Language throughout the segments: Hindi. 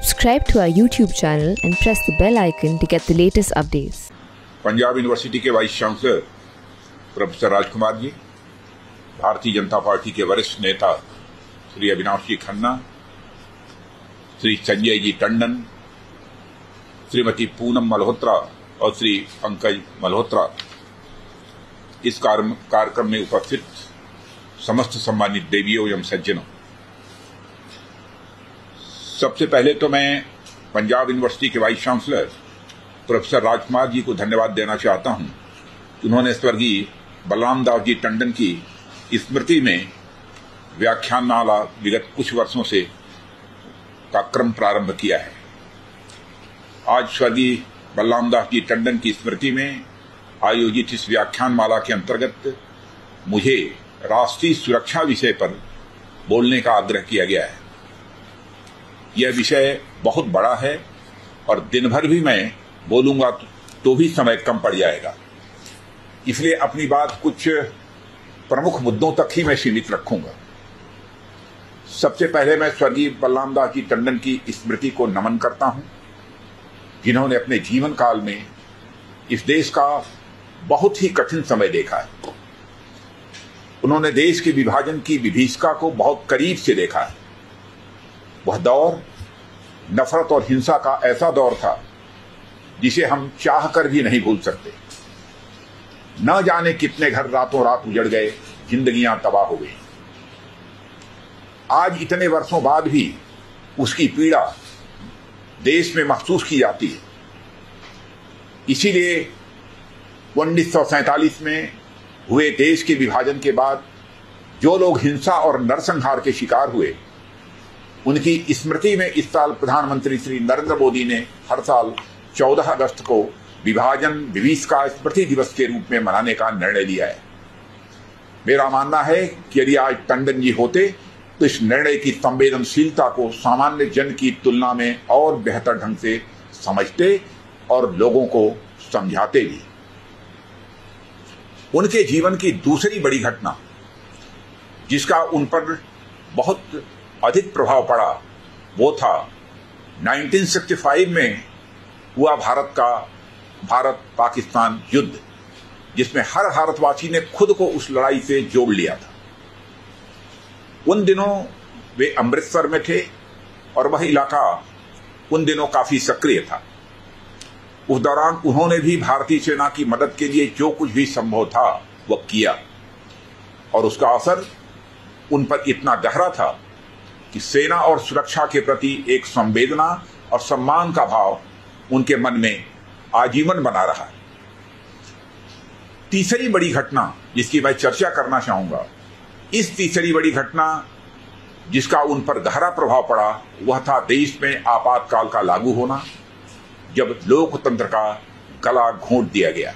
Subscribe to our YouTube channel and press the bell icon to get the latest updates. Punjab university के vice chancellor professor Rajkumar ji, Bharatiya Janata party के वरिष्ठ नेता श्री अविनाश जी खन्ना, श्री संजय जी टंडन, श्रीमती पूनम मल्होत्रा और श्री पंकज मल्होत्रा, इस कार्यक्रम में उपस्थित समस्त सम्मानित देवियों एवं सज्जनों, सबसे पहले तो मैं पंजाब यूनिवर्सिटी के vice chancellor professor Rajkumar ji को धन्यवाद देना चाहता हूं कि उन्होंने स्वर्गीय बलराम दास जी टंडन की स्मृति में व्याख्यानमाला विगत कुछ वर्षों से का क्रम प्रारंभ किया है। आज स्वर्गीय बलराम दास जी टंडन की स्मृति में आयोजित इस व्याख्यानमाला के अंतर्गत मुझे राष्ट्रीय सुरक्षा विषय पर बोलने का आग्रह किया गया है। यह विषय बहुत बड़ा है और दिन भर भी मैं बोलूंगा तो भी समय कम पड़ जाएगा, इसलिए अपनी बात कुछ प्रमुख मुद्दों तक ही मैं सीमित रखूंगा। सबसे पहले मैं स्वर्गीय बलराम दास जी टंडन की स्मृति को नमन करता हूं, जिन्होंने अपने जीवन काल में इस देश का बहुत ही कठिन समय देखा है। उन्होंने देश के विभाजन की विभीषिका को बहुत करीब से देखा है। वह दौर नफरत और हिंसा का ऐसा दौर था जिसे हम चाहकर भी नहीं भूल सकते। न जाने कितने घर रातों रात उजड़ गए, जिंदगियां तबाह हो गई। आज इतने वर्षों बाद भी उसकी पीड़ा देश में महसूस की जाती है। इसीलिए 1947 में हुए देश के विभाजन के बाद जो लोग हिंसा और नरसंहार के शिकार हुए, उनकी स्मृति में इस साल प्रधानमंत्री श्री नरेंद्र मोदी ने हर साल 14 अगस्त को विभाजन विभीषिका स्मृति दिवस के रूप में मनाने का निर्णय लिया है। मेरा मानना है कि यदि आज टंडन जी होते तो इस निर्णय की संवेदनशीलता को सामान्य जन की तुलना में और बेहतर ढंग से समझते और लोगों को समझाते भी। उनके जीवन की दूसरी बड़ी घटना जिसका उन पर बहुत अधिक प्रभाव पड़ा वो था 1965 में हुआ भारत पाकिस्तान युद्ध, जिसमें हर भारतवासी ने खुद को उस लड़ाई से जोड़ लिया था। उन दिनों वे अमृतसर में थे और वह इलाका उन दिनों काफी सक्रिय था। उस दौरान उन्होंने भी भारतीय सेना की मदद के लिए जो कुछ भी संभव था वह किया और उसका असर उन पर इतना गहरा था कि सेना और सुरक्षा के प्रति एक संवेदना और सम्मान का भाव उनके मन में आजीवन बना रहा है। तीसरी बड़ी घटना जिसकी मैं चर्चा करना चाहूंगा, इस तीसरी बड़ी घटना जिसका उन पर गहरा प्रभाव पड़ा वह था देश में आपातकाल का लागू होना, जब लोकतंत्र का गला घोंट दिया गया।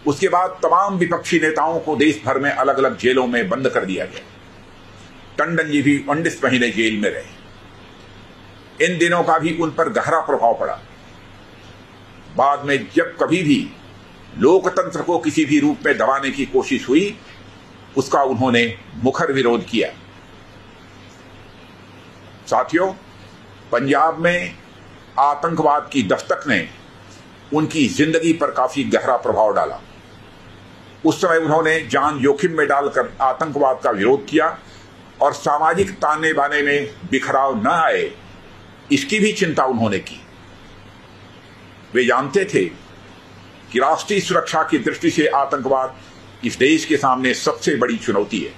उसके बाद तमाम विपक्षी नेताओं को देश भर में अलग अलग जेलों में बंद कर दिया गया। टंडन जी भी 19 महीने जेल में रहे। इन दिनों का भी उन पर गहरा प्रभाव पड़ा। बाद में जब कभी भी लोकतंत्र को किसी भी रूप में दबाने की कोशिश हुई, उसका उन्होंने मुखर विरोध किया। साथियों, पंजाब में आतंकवाद की दस्तक ने उनकी जिंदगी पर काफी गहरा प्रभाव डाला। उस समय उन्होंने जान जोखिम में डालकर आतंकवाद का विरोध किया और सामाजिक ताने बाने में बिखराव न आए, इसकी भी चिंता उन्होंने की। वे जानते थे कि राष्ट्रीय सुरक्षा की दृष्टि से आतंकवाद इस देश के सामने सबसे बड़ी चुनौती है।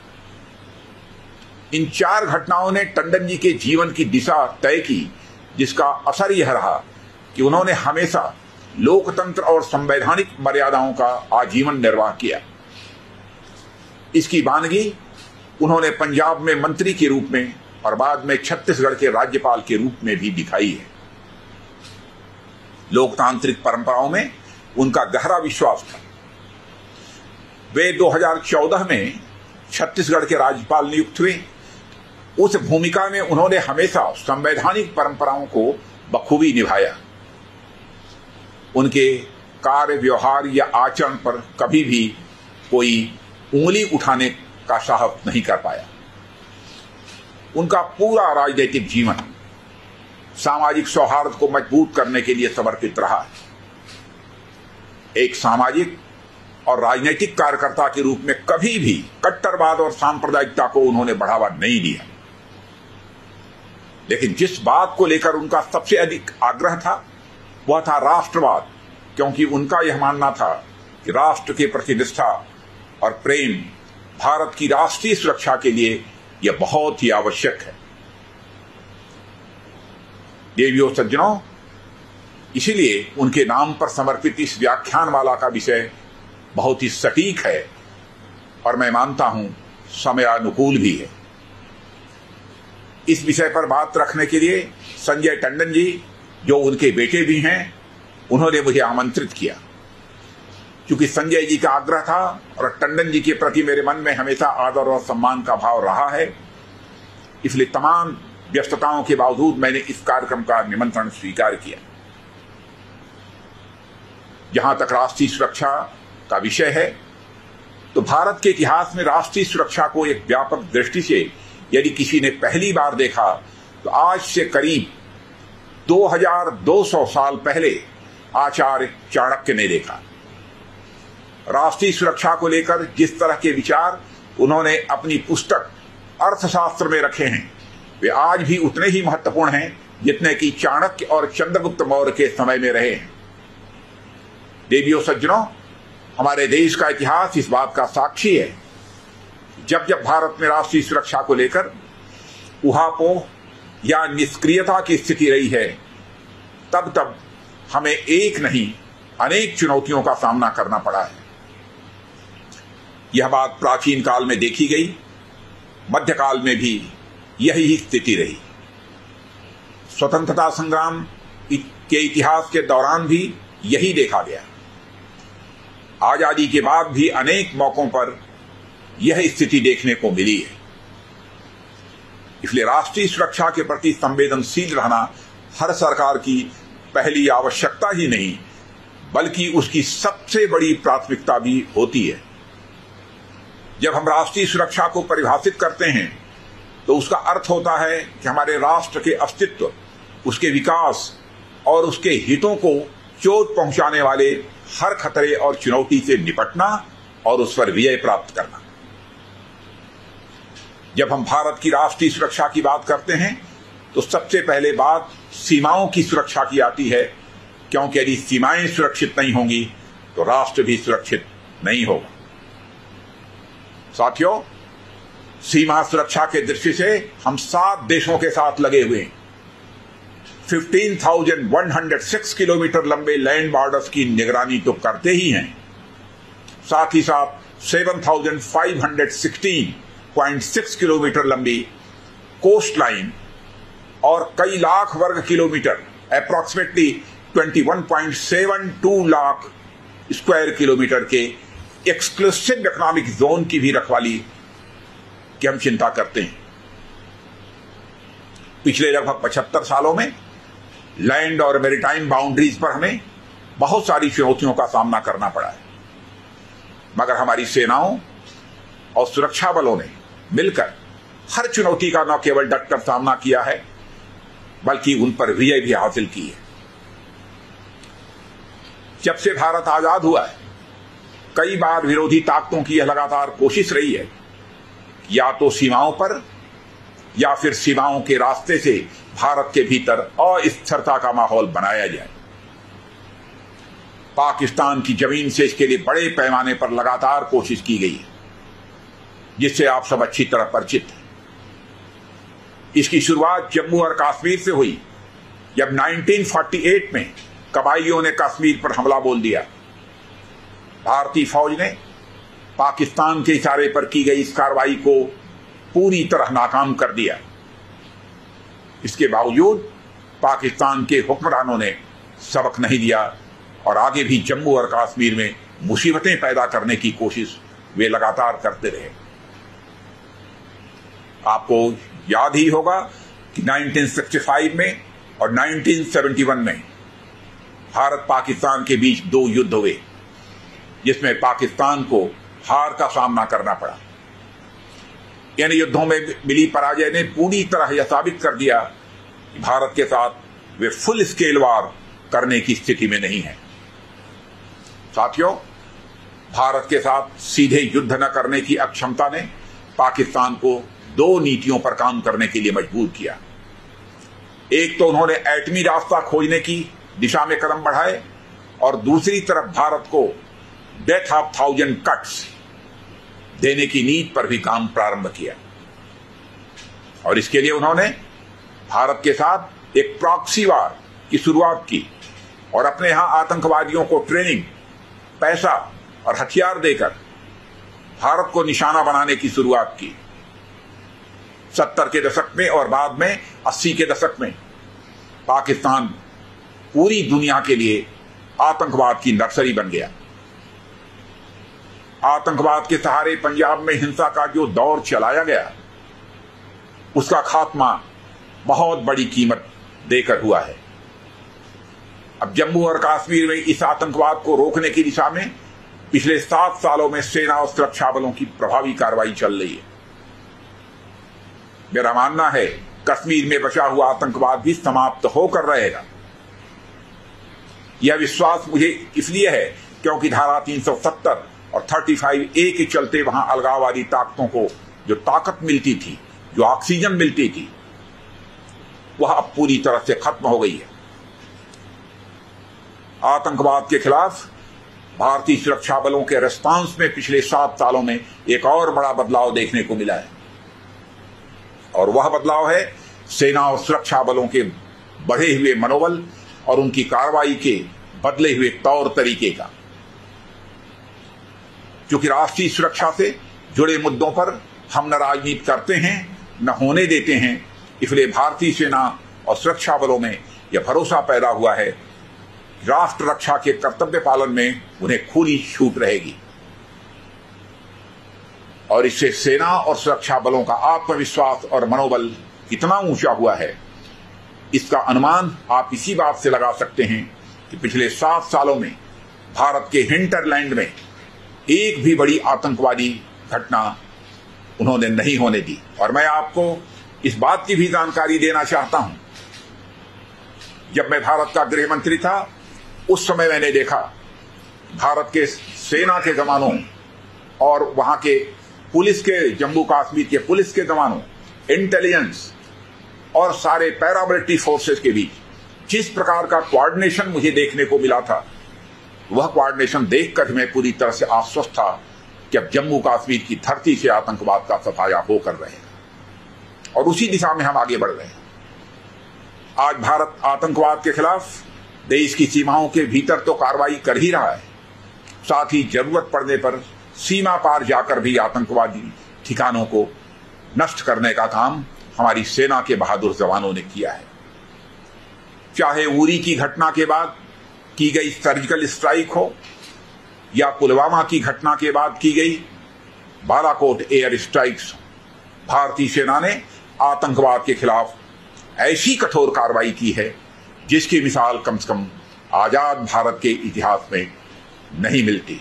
इन चार घटनाओं ने टंडन जी के जीवन की दिशा तय की, जिसका असर यह रहा कि उन्होंने हमेशा लोकतंत्र और संवैधानिक मर्यादाओं का आजीवन निर्वाह किया। इसकी वानगी उन्होंने पंजाब में मंत्री के रूप में और बाद में छत्तीसगढ़ के राज्यपाल के रूप में भी दिखाई है। लोकतांत्रिक परंपराओं में उनका गहरा विश्वास था। वे 2014 में छत्तीसगढ़ के राज्यपाल नियुक्त हुए। उस भूमिका में उन्होंने हमेशा संवैधानिक परंपराओं को बखूबी निभाया। उनके कार्य, व्यवहार या आचरण पर कभी भी कोई उंगली उठाने का साहस नहीं कर पाया। उनका पूरा राजनीतिक जीवन सामाजिक सौहार्द को मजबूत करने के लिए समर्पित रहा है। एक सामाजिक और राजनीतिक कार्यकर्ता के रूप में कभी भी कट्टरवाद और सांप्रदायिकता को उन्होंने बढ़ावा नहीं दिया। लेकिन जिस बात को लेकर उनका सबसे अधिक आग्रह था वह था राष्ट्रवाद, क्योंकि उनका यह मानना था कि राष्ट्र के प्रति निष्ठा और प्रेम भारत की राष्ट्रीय सुरक्षा के लिए यह बहुत ही आवश्यक है। देवियों सज्जनों, इसीलिए उनके नाम पर समर्पित इस व्याख्यानमाला का विषय बहुत ही सटीक है और मैं मानता हूं समयानुकूल भी है। इस विषय पर बात रखने के लिए संजय टंडन जी, जो उनके बेटे भी हैं, उन्होंने मुझे आमंत्रित किया। क्योंकि संजय जी का आग्रह था और टंडन जी के प्रति मेरे मन में हमेशा आदर और सम्मान का भाव रहा है, इसलिए तमाम व्यस्तताओं के बावजूद मैंने इस कार्यक्रम का निमंत्रण स्वीकार किया। जहां तक राष्ट्रीय सुरक्षा का विषय है, तो भारत के इतिहास में राष्ट्रीय सुरक्षा को एक व्यापक दृष्टि से यदि किसी ने पहली बार देखा तो आज से करीब 2200 साल पहले आचार्य चाणक्य ने देखा। राष्ट्रीय सुरक्षा को लेकर जिस तरह के विचार उन्होंने अपनी पुस्तक अर्थशास्त्र में रखे हैं, वे आज भी उतने ही महत्वपूर्ण हैं जितने कि चाणक्य और चंद्रगुप्त मौर्य के समय में रहे हैं। देवियों सज्जनों, हमारे देश का इतिहास इस बात का साक्षी है। जब जब भारत में राष्ट्रीय सुरक्षा को लेकर उहापोह या निष्क्रियता की स्थिति रही है, तब तब हमें एक नहीं अनेक चुनौतियों का सामना करना पड़ा है। यह बात प्राचीन काल में देखी गई, मध्यकाल में भी यही स्थिति रही। स्वतंत्रता संग्राम के इतिहास के दौरान भी यही देखा गया। आजादी के बाद भी अनेक मौकों पर यह स्थिति देखने को मिली है। इसलिए राष्ट्रीय सुरक्षा के प्रति संवेदनशील रहना हर सरकार की पहली आवश्यकता ही नहीं, बल्कि उसकी सबसे बड़ी प्राथमिकता भी होती है। जब हम राष्ट्रीय सुरक्षा को परिभाषित करते हैं तो उसका अर्थ होता है कि हमारे राष्ट्र के अस्तित्व, उसके विकास और उसके हितों को चोट पहुंचाने वाले हर खतरे और चुनौती से निपटना और उस पर विजय प्राप्त करना। जब हम भारत की राष्ट्रीय सुरक्षा की बात करते हैं तो सबसे पहले बात सीमाओं की सुरक्षा की आती है, क्योंकि यदि सीमाएं सुरक्षित नहीं होंगी तो राष्ट्र भी सुरक्षित नहीं होगा। साथियों, सीमा सुरक्षा के दृष्टि से हम 7 देशों के साथ लगे हुए हैं। 15,106 किलोमीटर लंबे लैंड बॉर्डर्स की निगरानी तो करते ही हैं, साथ ही साथ 7,516.6 किलोमीटर लंबी कोस्ट लाइन और कई लाख वर्ग kilometre, approximately 21.72 lakh square kilometre के एक्सक्लूसिव इकोनॉमिक जोन की भी रखवाली की हम चिंता करते हैं। पिछले लगभग 75 सालों में लैंड और मैरीटाइम बाउंड्रीज पर हमें बहुत सारी चुनौतियों का सामना करना पड़ा है, मगर हमारी सेनाओं और सुरक्षा बलों ने मिलकर हर चुनौती का न केवल डटकर सामना किया है, बल्कि उन पर विजय भी हासिल की है। जब से भारत आजाद हुआ है, कई बार विरोधी ताकतों की यह लगातार कोशिश रही है, या तो सीमाओं पर या फिर सीमाओं के रास्ते से भारत के भीतर अस्थिरता का माहौल बनाया जाए। पाकिस्तान की जमीन से इसके लिए बड़े पैमाने पर लगातार कोशिश की गई है, जिससे आप सब अच्छी तरह परिचित हैं। इसकी शुरुआत जम्मू और कश्मीर से हुई, जब 1948 में कबाइलियों ने कश्मीर पर हमला बोल दिया। भारतीय फौज ने पाकिस्तान के इशारे पर की गई इस कार्रवाई को पूरी तरह नाकाम कर दिया। इसके बावजूद पाकिस्तान के हुक्मरानों ने सबक नहीं दिया और आगे भी जम्मू और कश्मीर में मुसीबतें पैदा करने की कोशिश वे लगातार करते रहे। आपको याद ही होगा कि 1965 में और 1971 में भारत पाकिस्तान के बीच 2 युद्ध हुए, जिसमें पाकिस्तान को हार का सामना करना पड़ा। इन युद्धों में मिली पराजय ने पूरी तरह यह साबित कर दिया कि भारत के साथ वे फुल स्केल वार करने की स्थिति में नहीं है। साथियों, भारत के साथ सीधे युद्ध न करने की अक्षमता ने पाकिस्तान को दो नीतियों पर काम करने के लिए मजबूर किया। एक तो उन्होंने एटमी रास्ता खोजने की दिशा में कदम बढ़ाए और दूसरी तरफ भारत को डेथ ऑफ 1000 कट्स देने की नीति पर भी काम प्रारंभ किया। और इसके लिए उन्होंने भारत के साथ एक प्रॉक्सी वार की शुरुआत की और अपने यहां आतंकवादियों को ट्रेनिंग, पैसा और हथियार देकर भारत को निशाना बनाने की शुरुआत की। 70 के दशक में और बाद में 80 के दशक में पाकिस्तान पूरी दुनिया के लिए आतंकवाद की नर्सरी बन गया। आतंकवाद के सहारे पंजाब में हिंसा का जो दौर चलाया गया, उसका खात्मा बहुत बड़ी कीमत देकर हुआ है। अब जम्मू और कश्मीर में इस आतंकवाद को रोकने की दिशा में पिछले 7 सालों में सेना और सुरक्षा बलों की प्रभावी कार्रवाई चल रही है। मेरा मानना है कश्मीर में बचा हुआ आतंकवाद भी समाप्त होकर रहेगा। यह विश्वास मुझे इसलिए है क्योंकि धारा 370 और 35A के चलते वहां अलगाववादी ताकतों को जो ताकत मिलती थी, जो ऑक्सीजन मिलती थी, वह अब पूरी तरह से खत्म हो गई है। आतंकवाद के खिलाफ भारतीय सुरक्षा बलों के रिस्पांस में पिछले 7 सालों में एक और बड़ा बदलाव देखने को मिला है और वह बदलाव है सेना और सुरक्षा बलों के बढ़े हुए मनोबल और उनकी कार्रवाई के बदले हुए तौर तरीके का। क्योंकि राष्ट्रीय सुरक्षा से जुड़े मुद्दों पर हम न राजनीति करते हैं न होने देते हैं, इसलिए भारतीय सेना और सुरक्षा बलों में यह भरोसा पैदा हुआ है राष्ट्र रक्षा के कर्तव्य पालन में उन्हें खुली छूट रहेगी। और इससे सेना और सुरक्षा बलों का आत्मविश्वास और मनोबल कितना ऊंचा हुआ है, इसका अनुमान आप इसी बात से लगा सकते हैं कि पिछले 7 सालों में भारत के हिंटरलैंड में एक भी बड़ी आतंकवादी घटना उन्होंने नहीं होने दी। और मैं आपको इस बात की भी जानकारी देना चाहता हूं, जब मैं भारत का गृह मंत्री था उस समय मैंने देखा भारत के सेना के जवानों और वहां के पुलिस के, जम्मू कश्मीर के पुलिस के जवानों, इंटेलिजेंस और सारे पैरामिलिट्री फोर्सेस के बीच जिस प्रकार का कोऑर्डिनेशन मुझे देखने को मिला था, वह कोऑर्डिनेशन देखकर मैं पूरी तरह से आश्वस्त था कि अब जम्मू कश्मीर की धरती से आतंकवाद का सफाया होकर रहेगा और उसी दिशा में हम आगे बढ़ रहे हैं। आज भारत आतंकवाद के खिलाफ देश की सीमाओं के भीतर तो कार्रवाई कर ही रहा है, साथ ही जरूरत पड़ने पर सीमा पार जाकर भी आतंकवादी ठिकानों को नष्ट करने का काम हमारी सेना के बहादुर जवानों ने किया है। चाहे उरी की घटना के बाद की गई सर्जिकल स्ट्राइक हो या पुलवामा की घटना के बाद की गई बालाकोट एयर स्ट्राइक्स, भारतीय सेना ने आतंकवाद के खिलाफ ऐसी कठोर कार्रवाई की है जिसकी मिसाल कम से कम आजाद भारत के इतिहास में नहीं मिलती।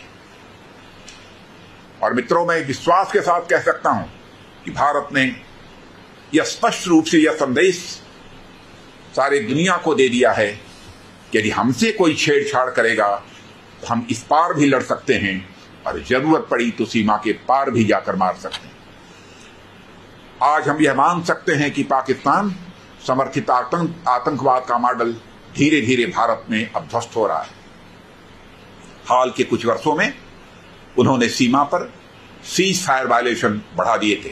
और मित्रों, मैं विश्वास के साथ कह सकता हूं कि भारत ने यह स्पष्ट रूप से यह संदेश सारे दुनिया को दे दिया है कि यदि हमसे कोई छेड़छाड़ करेगा तो हम इस पार भी लड़ सकते हैं और जरूरत पड़ी तो सीमा के पार भी जाकर मार सकते हैं। आज हम यह मान सकते हैं कि पाकिस्तान समर्थित आतंकवाद का मॉडल धीरे धीरे भारत में अब ध्वस्त हो रहा है। हाल के कुछ वर्षों में उन्होंने सीमा पर सीज फायर वायलेशन बढ़ा दिए थे,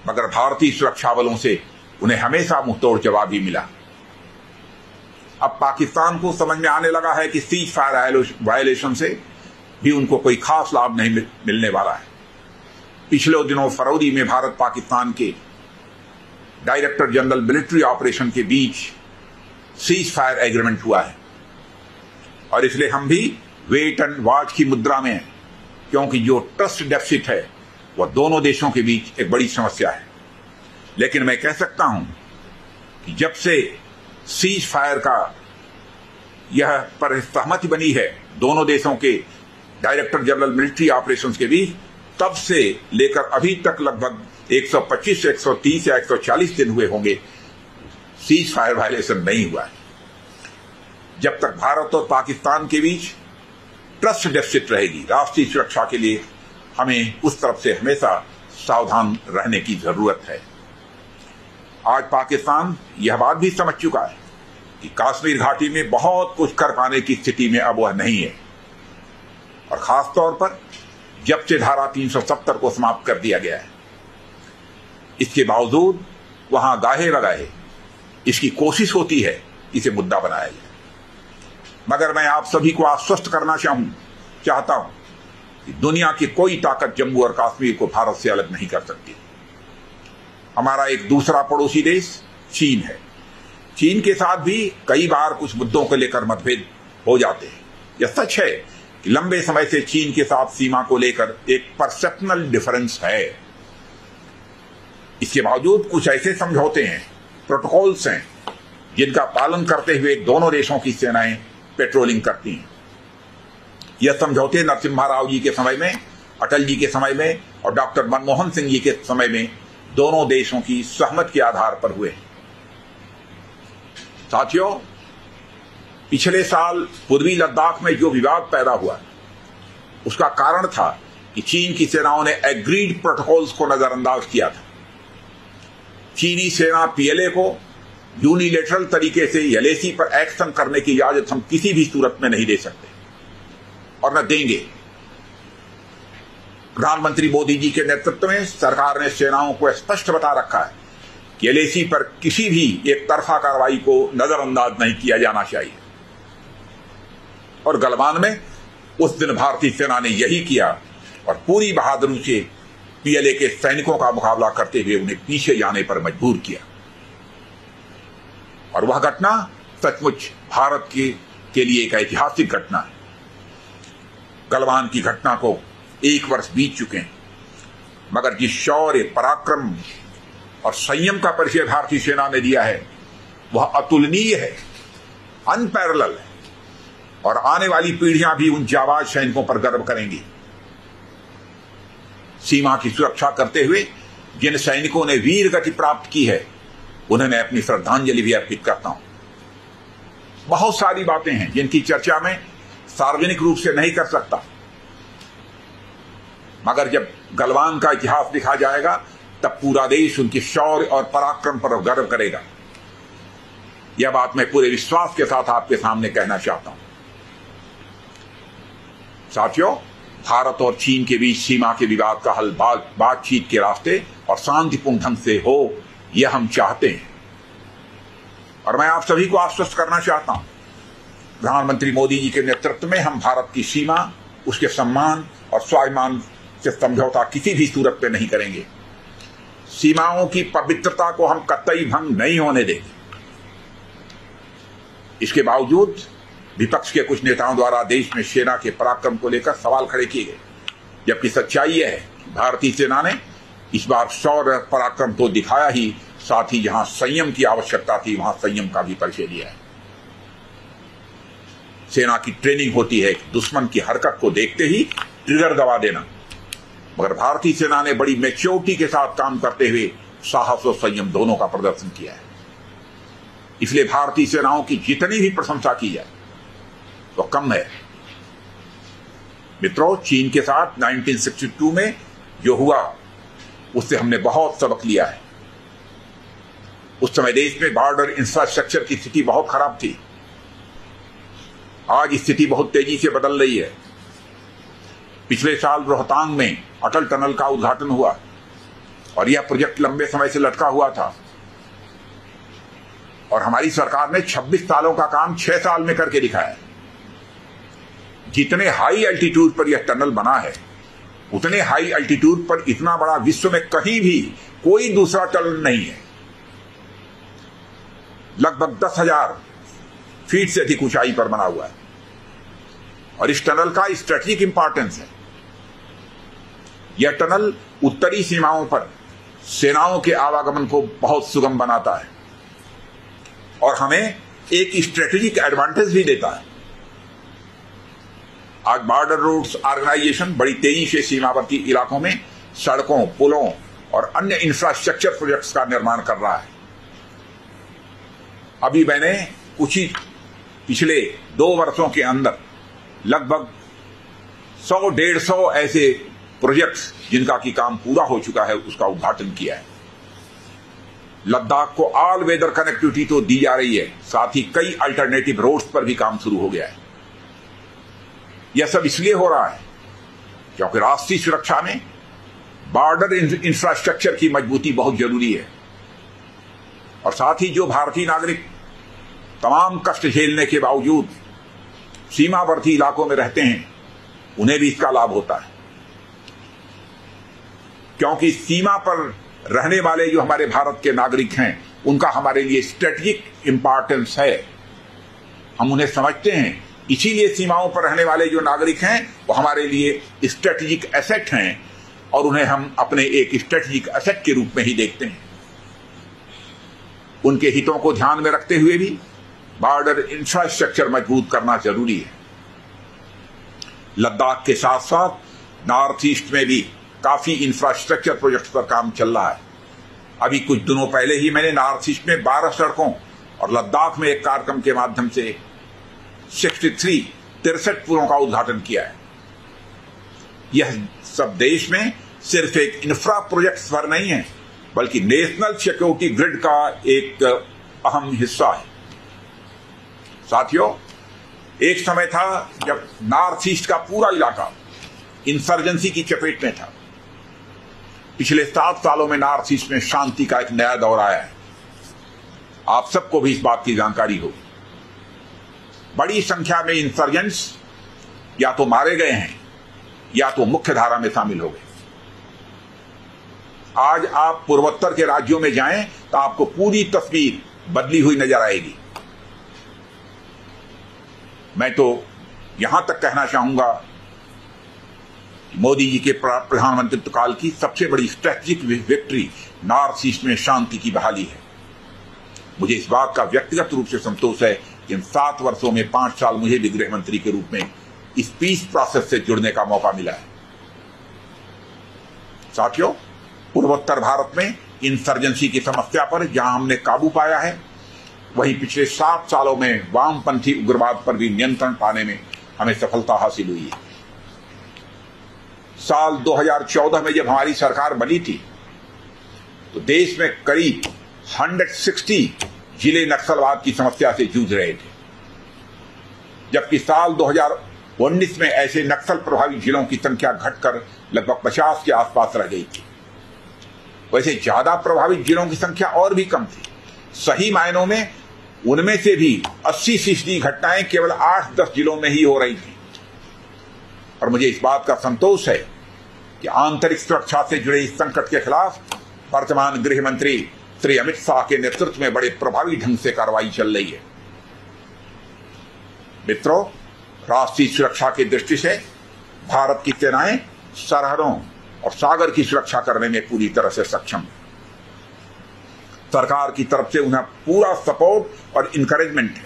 मगर भारतीय सुरक्षा बलों से उन्हें हमेशा मुंहतोड़ जवाब ही मिला। अब पाकिस्तान को समझ में आने लगा है कि सीज फायर वायलेशन से भी उनको कोई खास लाभ नहीं मिलने वाला है। पिछले दिनों फरवरी में भारत पाकिस्तान के डायरेक्टर जनरल मिलिट्री ऑपरेशन के बीच सीज फायर एग्रीमेंट हुआ है और इसलिए हम भी वेट एंड वॉच की मुद्रा में हैं, क्योंकि जो ट्रस्ट डेफिसिट है वह दोनों देशों के बीच एक बड़ी समस्या है। लेकिन मैं कह सकता हूं कि जब से सीज फायर का यह पर सहमति बनी है दोनों देशों के डायरेक्टर जनरल मिलिट्री ऑपरेशंस के बीच, तब से लेकर अभी तक लगभग 125 से 130 या 140 दिन हुए होंगे सीज फायर वायलेशन नहीं हुआ है। जब तक भारत और पाकिस्तान के बीच ट्रस्ट डेफिसिट रहेगी, राष्ट्रीय सुरक्षा के लिए हमें उस तरफ से हमेशा सावधान रहने की जरूरत है। आज पाकिस्तान यह बात भी समझ चुका है कि कश्मीर घाटी में बहुत कुछ कर पाने की स्थिति में अब वह नहीं है, और खास तौर पर जब से धारा 370 को समाप्त कर दिया गया है। इसके बावजूद वहां गाहे लगाए इसकी कोशिश होती है इसे मुद्दा बनाया जाए। मगर मैं आप सभी को आश्वस्त करना चाहता हूं कि दुनिया की कोई ताकत जम्मू और कश्मीर को भारत से अलग नहीं कर सकती। हमारा एक दूसरा पड़ोसी देश चीन है। चीन के साथ भी कई बार कुछ मुद्दों को लेकर मतभेद हो जाते हैं। यह सच है कि लंबे समय से चीन के साथ सीमा को लेकर एक परसेप्शनल डिफरेंस है। इसके बावजूद कुछ ऐसे समझौते हैं, प्रोटोकॉल्स हैं, जिनका पालन करते हुए दोनों देशों की सेनाएं पेट्रोलिंग करती हैं। यह समझौते नरसिम्हा राव जी के समय में, अटल जी के समय में और डॉक्टर मनमोहन सिंह जी के समय में दोनों देशों की सहमति के आधार पर हुए। साथियों, पिछले साल पूर्वी लद्दाख में जो विवाद पैदा हुआ उसका कारण था कि चीन की सेनाओं ने एग्रीड प्रोटोकॉल्स को नजरअंदाज किया था। चीनी सेना पीएलए को यूनिलेटरल तरीके से एलएसी पर एक्शन करने की इजाजत हम किसी भी सूरत में नहीं दे सकते और न देंगे। प्रधानमंत्री मोदी जी के नेतृत्व में सरकार ने सेनाओं को स्पष्ट बता रखा है कि एलएसी पर किसी भी एक तरफा कार्रवाई को नजरअंदाज नहीं किया जाना चाहिए। और गलवान में उस दिन भारतीय सेना ने यही किया और पूरी बहादुरी से पीएलए के सैनिकों का मुकाबला करते हुए उन्हें पीछे जाने पर मजबूर किया। और वह घटना सचमुच भारत के लिए एक ऐतिहासिक घटना है। गलवान की घटना को 1 वर्ष बीत चुके हैं, मगर जिस शौर्य, पराक्रम और संयम का परिचय भारतीय सेना ने दिया है वह अतुलनीय है, अनपैरेलल है, और आने वाली पीढ़ियां भी उन जाबाज सैनिकों पर गर्व करेंगी। सीमा की सुरक्षा करते हुए जिन सैनिकों ने वीर गति प्राप्त की है उन्हें मैं अपनी श्रद्धांजलि भी अर्पित करता हूं। बहुत सारी बातें हैं जिनकी चर्चा मैं सार्वजनिक रूप से नहीं कर सकता, मगर जब गलवान का इतिहास लिखा जाएगा तब पूरा देश उनके शौर्य और पराक्रम पर गर्व करेगा। यह बात मैं पूरे विश्वास के साथ आपके सामने कहना चाहता हूं। साथियों, भारत और चीन के बीच सीमा के विवाद का हल बातचीत के रास्ते और शांतिपूर्ण ढंग से हो, यह हम चाहते हैं। और मैं आप सभी को आश्वस्त करना चाहता हूं, प्रधानमंत्री मोदी जी के नेतृत्व में हम भारत की सीमा, उसके सम्मान और स्वाभिमान से समझौता किसी भी सूरत में नहीं करेंगे। सीमाओं की पवित्रता को हम कतई भंग नहीं होने देंगे। इसके बावजूद विपक्ष के कुछ नेताओं द्वारा देश में सेना के पराक्रम को लेकर सवाल खड़े किए गए, जबकि सच्चाई यह है कि भारतीय सेना ने इस बार शौर्य पराक्रम तो दिखाया ही, साथ ही जहां संयम की आवश्यकता थी वहां संयम का भी परिचय दिया है। सेना की ट्रेनिंग होती है दुश्मन की हरकत को देखते ही ट्रिगर दबा देना, मगर भारतीय सेना ने बड़ी मैच्योरिटी के साथ काम करते हुए साहस और संयम दोनों का प्रदर्शन किया है। इसलिए भारतीय सेनाओं की जितनी भी प्रशंसा की जाए तो कम है। मित्रों, चीन के साथ 1962 में जो हुआ उससे हमने बहुत सबक लिया है। उस समय देश में बॉर्डर इंफ्रास्ट्रक्चर की स्थिति बहुत खराब थी। आज स्थिति बहुत तेजी से बदल रही है। पिछले साल रोहतांग में अटल टनल का उद्घाटन हुआ और यह प्रोजेक्ट लंबे समय से लटका हुआ था, और हमारी सरकार ने 26 सालों का काम 6 साल में करके दिखाया। जितने हाई एल्टीट्यूड पर यह टनल बना है, उतने हाई एल्टीट्यूड पर इतना बड़ा विश्व में कहीं भी कोई दूसरा टनल नहीं है। लगभग 10,000 फीट से अधिक ऊंचाई पर बना हुआ है, और इस टनल का स्ट्रेटेजिक इंपॉर्टेंस है। यह टनल उत्तरी सीमाओं पर सेनाओं के आवागमन को बहुत सुगम बनाता है और हमें एक स्ट्रेटेजिक एडवांटेज भी देता है। आज बॉर्डर रोड्स ऑर्गेनाइजेशन बड़ी तेजी से सीमावर्ती इलाकों में सड़कों, पुलों और अन्य इंफ्रास्ट्रक्चर प्रोजेक्ट्स का निर्माण कर रहा है। अभी मैंने कुछ ही पिछले 2 वर्षों के अंदर लगभग 100-150 ऐसे प्रोजेक्ट्स जिनका की काम पूरा हो चुका है उसका उद्घाटन किया है। लद्दाख को ऑल वेदर कनेक्टिविटी तो दी जा रही है, साथ ही कई अल्टरनेटिव रोड्स पर भी काम शुरू हो गया है। यह सब इसलिए हो रहा है क्योंकि राष्ट्रीय सुरक्षा में बॉर्डर इंफ्रास्ट्रक्चर की मजबूती बहुत जरूरी है और साथ ही जो भारतीय नागरिक तमाम कष्ट झेलने के बावजूद सीमावर्ती इलाकों में रहते हैं उन्हें भी इसका लाभ होता है, क्योंकि सीमा पर रहने वाले जो हमारे भारत के नागरिक हैं उनका हमारे लिए स्ट्रेटेजिक इंपॉर्टेंस है। हम उन्हें समझते हैं, इसीलिए सीमाओं पर रहने वाले जो नागरिक हैं वो हमारे लिए स्ट्रेटेजिक एसेट हैं और उन्हें हम अपने एक स्ट्रेटेजिक एसेट के रूप में ही देखते हैं। उनके हितों को ध्यान में रखते हुए भी बॉर्डर इंफ्रास्ट्रक्चर मजबूत करना जरूरी है। लद्दाख के साथ साथ नॉर्थ ईस्ट में भी काफी इंफ्रास्ट्रक्चर प्रोजेक्ट्स पर काम चल रहा है। अभी कुछ दिनों पहले ही मैंने नॉर्थ ईस्ट में 12 सड़कों और लद्दाख में एक कार्यक्रम के माध्यम से 63 पुलों का उद्घाटन किया है। यह सब देश में सिर्फ एक इंफ्रा प्रोजेक्ट्स पर नहीं है बल्कि नेशनल सिक्योरिटी ग्रिड का एक अहम हिस्सा है। साथियों, एक समय था जब नॉर्थ ईस्ट का पूरा इलाका इंसर्जेंसी की चपेट में था। पिछले 7 सालों में नॉर्थ ईस्ट में शांति का एक नया दौर आया है। आप सबको भी इस बात की जानकारी होगी। बड़ी संख्या में इंसर्जेंट्स या तो मारे गए हैं या तो मुख्य धारा में शामिल हो गए। आज आप पूर्वोत्तर के राज्यों में जाएं तो आपको पूरी तस्वीर बदली हुई नजर आएगी। मैं तो यहां तक कहना चाहूंगा कि मोदी जी के प्रधानमंत्रित्व काल की सबसे बड़ी स्ट्रेटेजिक विक्ट्री नॉर्थ ईस्ट में शांति की बहाली है। मुझे इस बात का व्यक्तिगत रूप से संतोष है कि इन 7 वर्षों में 5 साल मुझे भी गृह मंत्री के रूप में इस पीस प्रोसेस से जुड़ने का मौका मिला है। साथियों, पूर्वोत्तर भारत में इंसर्जेंसी की समस्या पर जहां हमने काबू पाया है, वहीं पिछले 7 सालों में वामपंथी उग्रवाद पर भी नियंत्रण पाने में हमें सफलता हासिल हुई है। साल 2014 में जब हमारी सरकार बनी थी तो देश में करीब 160 जिले नक्सलवाद की समस्या से जूझ रहे थे, जबकि साल 2019 में ऐसे नक्सल प्रभावित जिलों की संख्या घटकर लगभग 50 के आसपास रह गई थी। वैसे ज्यादा प्रभावित जिलों की संख्या और भी कम थी। सही मायनों में उनमें से भी 80% घटनाएं केवल 8-10 जिलों में ही हो रही थी। और मुझे इस बात का संतोष है कि आंतरिक सुरक्षा से जुड़े इस संकट के खिलाफ वर्तमान गृह मंत्री श्री अमित शाह के नेतृत्व में बड़े प्रभावी ढंग से कार्रवाई चल रही है। मित्रों, राष्ट्रीय सुरक्षा की दृष्टि से भारत की सेनाएं सरहदों और सागर की सुरक्षा करने में पूरी तरह से सक्षम है। सरकार की तरफ से उन्हें पूरा सपोर्ट और इंकरेजमेंट है।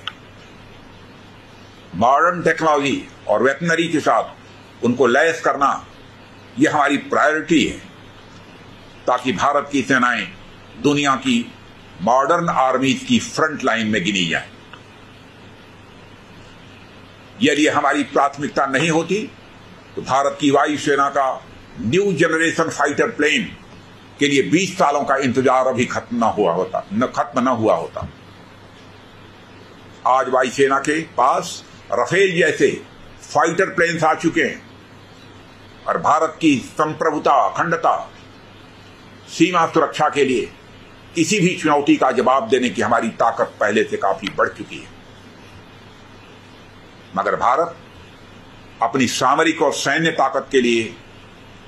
मॉडर्न टेक्नोलॉजी और वेटनरी के साथ उनको लैस करना यह हमारी प्रायोरिटी है, ताकि भारत की सेनाएं दुनिया की मॉडर्न आर्मीज की फ्रंट लाइन में गिनी जाए। यदि हमारी प्राथमिकता नहीं होती तो भारत की वायुसेना का न्यू जनरेशन फाइटर प्लेन के लिए 20 सालों का इंतजार अभी खत्म न हुआ होता। आज वायुसेना के पास राफेल जैसे फाइटर प्लेन्स आ चुके हैं और भारत की संप्रभुता, अखंडता, सीमा सुरक्षा के लिए किसी भी चुनौती का जवाब देने की हमारी ताकत पहले से काफी बढ़ चुकी है। मगर भारत अपनी सामरिक और सैन्य ताकत के लिए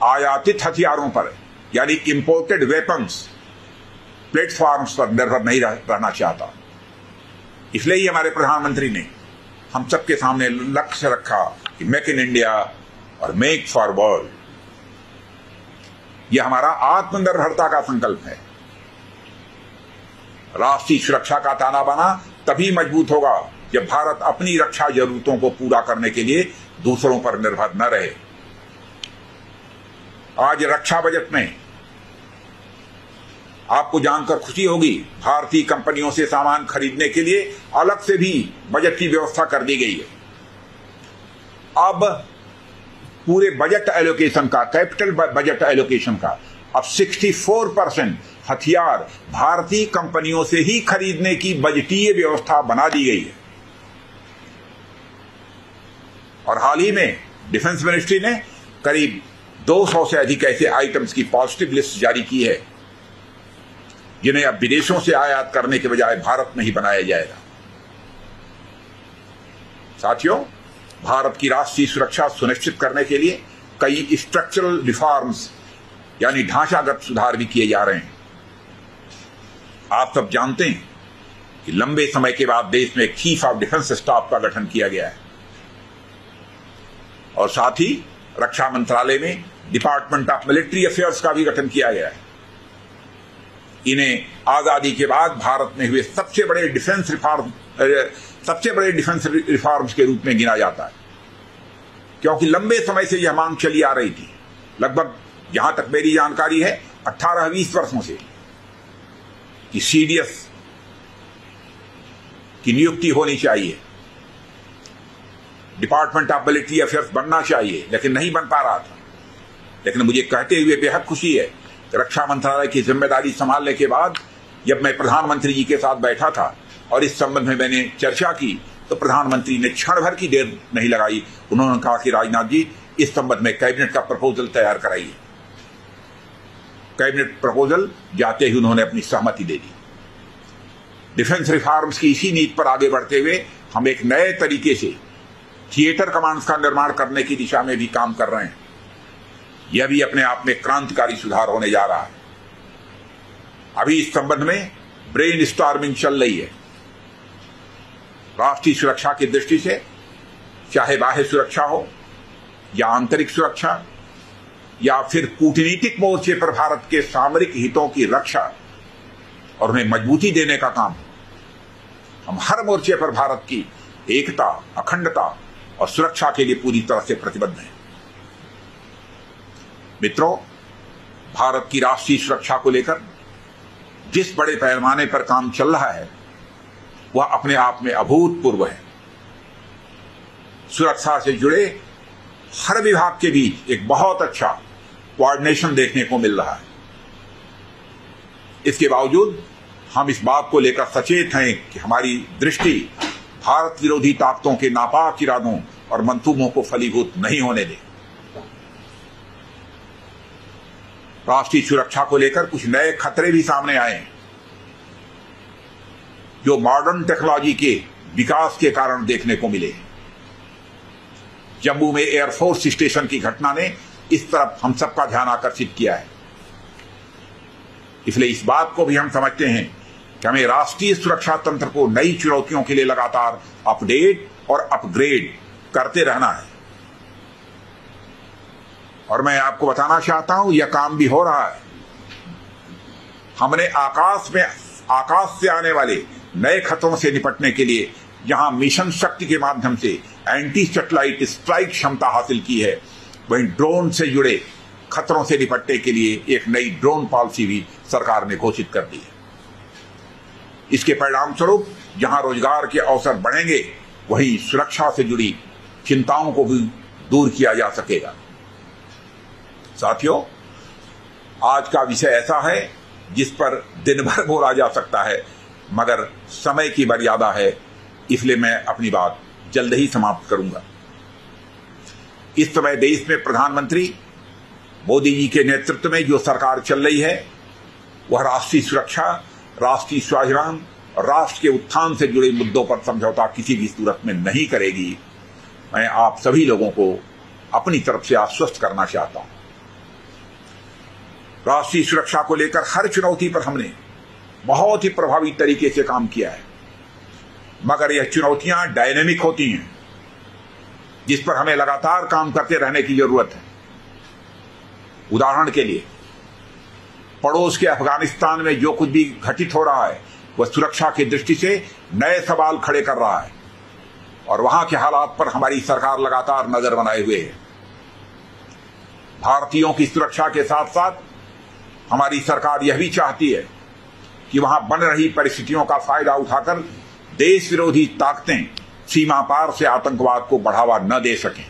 आयातित हथियारों पर यानी इंपोर्टेड वेपन्स प्लेटफॉर्म्स पर निर्भर नहीं रहना चाहता। इसलिए ही हमारे प्रधानमंत्री ने हम सबके सामने लक्ष्य रखा कि मेक इन इंडिया और मेक फॉर वर्ल्ड। यह हमारा आत्मनिर्भरता का संकल्प है। राष्ट्रीय सुरक्षा का ताना बाना तभी मजबूत होगा जब भारत अपनी रक्षा जरूरतों को पूरा करने के लिए दूसरों पर निर्भर न रहे। आज रक्षा बजट में आपको जानकर खुशी होगी, भारतीय कंपनियों से सामान खरीदने के लिए अलग से भी बजट की व्यवस्था कर दी गई है। अब पूरे बजट एलोकेशन का, कैपिटल बजट एलोकेशन का अब 64% हथियार भारतीय कंपनियों से ही खरीदने की बजटीय व्यवस्था बना दी गई है। और हाल ही में डिफेंस मिनिस्ट्री ने करीब 200 से अधिक ऐसे आइटम्स की पॉजिटिव लिस्ट जारी की है जिन्हें अब विदेशों से आयात करने के बजाय भारत में ही बनाया जाएगा। साथियों, भारत की राष्ट्रीय सुरक्षा सुनिश्चित करने के लिए कई स्ट्रक्चरल रिफॉर्म्स यानी ढांचागत सुधार भी किए जा रहे हैं। आप सब जानते हैं कि लंबे समय के बाद देश में एक चीफ ऑफ डिफेंस स्टाफ का गठन किया गया है और साथ ही रक्षा मंत्रालय में डिपार्टमेंट ऑफ मिलिट्री अफेयर्स का भी गठन किया गया है। इन्हें आजादी के बाद भारत में हुए सबसे बड़े डिफेंस रिफॉर्म्स के रूप में गिना जाता है, क्योंकि लंबे समय से यह मांग चली आ रही थी। लगभग जहां तक मेरी जानकारी है 18-20 वर्षों से कि सीडीएस की नियुक्ति होनी चाहिए, डिपार्टमेंट ऑफ मिलिट्री अफेयर्स बनना चाहिए, लेकिन नहीं बन पा रहा था। लेकिन मुझे कहते हुए बेहद खुशी है कि रक्षा मंत्रालय की जिम्मेदारी संभालने के बाद जब मैं प्रधानमंत्री जी के साथ बैठा था और इस संबंध में मैंने चर्चा की तो प्रधानमंत्री ने क्षण भर की देर नहीं लगाई। उन्होंने कहा कि राजनाथ जी, इस संबंध में कैबिनेट का प्रपोजल तैयार कराइए। कैबिनेट प्रपोजल जाते ही उन्होंने अपनी सहमति दे दी। डिफेंस रिफॉर्म्स की इसी नीति पर आगे बढ़ते हुए हम एक नए तरीके से थिएटर कमांड्स का निर्माण करने की दिशा में भी काम कर रहे हैं। यह भी अपने आप में क्रांतिकारी सुधार होने जा रहा है। अभी इस संबंध में ब्रेन स्टॉर्मिंग चल रही है। राष्ट्रीय सुरक्षा की दृष्टि से, चाहे बाह्य सुरक्षा हो या आंतरिक सुरक्षा या फिर कूटनीतिक मोर्चे पर भारत के सामरिक हितों की रक्षा और उन्हें मजबूती देने का काम, हम हर मोर्चे पर भारत की एकता, अखंडता और सुरक्षा के लिए पूरी तरह से प्रतिबद्ध हैं। मित्रों, भारत की राष्ट्रीय सुरक्षा को लेकर जिस बड़े पैमाने पर काम चल रहा है वह अपने आप में अभूतपूर्व है। सुरक्षा से जुड़े हर विभाग के बीच एक बहुत अच्छा कोऑर्डिनेशन देखने को मिल रहा है। इसके बावजूद हम इस बात को लेकर सचेत हैं कि हमारी दृष्टि भारत विरोधी ताकतों के नापाक इरादों और मंसूबों को फलीभूत नहीं होने दें। राष्ट्रीय सुरक्षा को लेकर कुछ नए खतरे भी सामने आए हैं जो मॉडर्न टेक्नोलॉजी के विकास के कारण देखने को मिले। जम्मू में एयरफोर्स स्टेशन की घटना ने इस तरफ हम सबका ध्यान आकर्षित किया है। इसलिए इस बात को भी हम समझते हैं कि हमें राष्ट्रीय सुरक्षा तंत्र को नई चुनौतियों के लिए लगातार अपडेट और अपग्रेड करते रहना है। और मैं आपको बताना चाहता हूं, यह काम भी हो रहा है। हमने आकाश से आने वाले नए खतरों से निपटने के लिए जहां मिशन शक्ति के माध्यम से एंटी सैटेलाइट स्ट्राइक क्षमता हासिल की है, वहीं ड्रोन से जुड़े खतरों से निपटने के लिए एक नई ड्रोन पॉलिसी भी सरकार ने घोषित कर दी है। इसके परिणाम स्वरूप जहां रोजगार के अवसर बढ़ेंगे, वहीं सुरक्षा से जुड़ी चिंताओं को भी दूर किया जा सकेगा। साथियों, आज का विषय ऐसा है जिस पर दिन भर बोला जा सकता है, मगर समय की मर्यादा है, इसलिए मैं अपनी बात जल्द ही समाप्त करूंगा। इस समय देश में प्रधानमंत्री मोदी जी के नेतृत्व में जो सरकार चल रही है वह राष्ट्रीय सुरक्षा, राष्ट्रीय स्वाभिमान और राष्ट्र के उत्थान से जुड़े मुद्दों पर समझौता किसी भी सूरत में नहीं करेगी। मैं आप सभी लोगों को अपनी तरफ से आश्वस्त करना चाहता हूं। राष्ट्रीय सुरक्षा को लेकर हर चुनौती पर हमने बहुत ही प्रभावी तरीके से काम किया है, मगर यह चुनौतियां डायनेमिक होती हैं जिस पर हमें लगातार काम करते रहने की जरूरत है। उदाहरण के लिए, पड़ोस के अफगानिस्तान में जो कुछ भी घटित हो रहा है वह सुरक्षा की दृष्टि से नए सवाल खड़े कर रहा है और वहां के हालात पर हमारी सरकार लगातार नजर बनाए हुए है। भारतीयों की सुरक्षा के साथ साथ हमारी सरकार यह भी चाहती है कि वहां बन रही परिस्थितियों का फायदा उठाकर देश विरोधी ताकतें सीमा पार से आतंकवाद को बढ़ावा न दे सकें।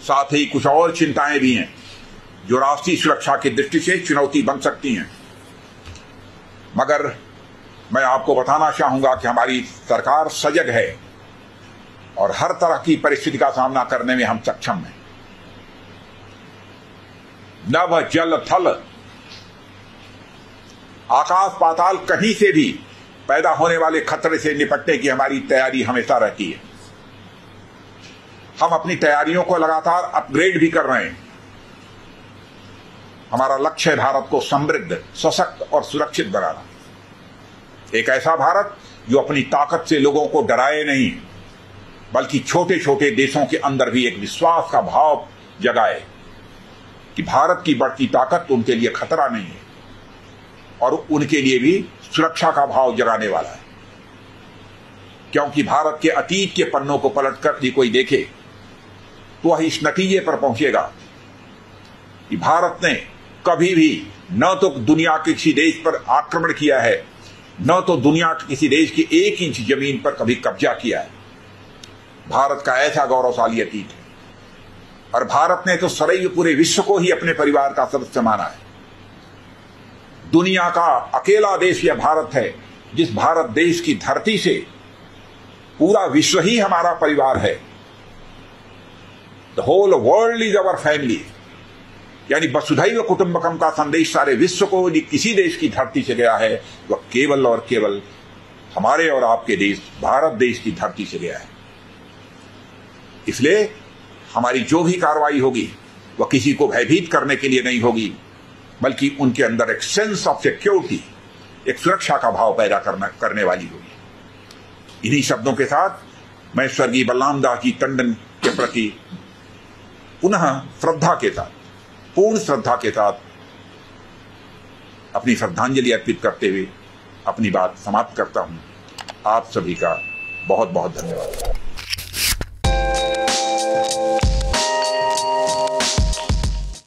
साथ ही कुछ और चिंताएं भी हैं जो राष्ट्रीय सुरक्षा की दृष्टि से चुनौती बन सकती हैं, मगर मैं आपको बताना चाहूंगा कि हमारी सरकार सजग है और हर तरह की परिस्थिति का सामना करने में हम सक्षम हैं। नभ जल थल आकाश पाताल कहीं से भी पैदा होने वाले खतरे से निपटने की हमारी तैयारी हमेशा रहती है। हम अपनी तैयारियों को लगातार अपग्रेड भी कर रहे हैं। हमारा लक्ष्य है भारत को समृद्ध, सशक्त और सुरक्षित बनाना। एक ऐसा भारत जो अपनी ताकत से लोगों को डराए नहीं, बल्कि छोटे छोटे देशों के अंदर भी एक विश्वास का भाव जगाए कि भारत की बढ़ती ताकत उनके लिए खतरा नहीं है और उनके लिए भी सुरक्षा का भाव जगाने वाला है। क्योंकि भारत के अतीत के पन्नों को पलटकर यदि कोई देखे तो वह इस नतीजे पर पहुंचेगा कि भारत ने कभी भी न तो दुनिया के किसी देश पर आक्रमण किया है, न तो दुनिया के किसी देश की 1 इंच जमीन पर कभी कब्जा किया है। भारत का ऐसा गौरवशाली अतीत है और भारत ने तो सदैव पूरे विश्व को ही अपने परिवार का सदस्य माना है। दुनिया का अकेला देश यह भारत है जिस भारत देश की धरती से पूरा विश्व ही हमारा परिवार है। The whole world is our family, यानी वसुधैव कुटुंबकम का संदेश सारे विश्व को यदि किसी देश की धरती से गया है वह केवल और केवल हमारे और आपके देश भारत देश की धरती से गया है। इसलिए हमारी जो भी कार्रवाई होगी वह किसी को भयभीत करने के लिए नहीं होगी, बल्कि उनके अंदर एक सेंस ऑफ सिक्योरिटी, एक सुरक्षा का भाव पैदा करने वाली होगी। इन्हीं शब्दों के साथ मैं स्वर्गीय बलराम दास जी टंडन के प्रति पुनः श्रद्धा के साथ, पूर्ण श्रद्धा के साथ अपनी श्रद्धांजलि अर्पित करते हुए अपनी बात समाप्त करता हूं। आप सभी का बहुत बहुत धन्यवाद।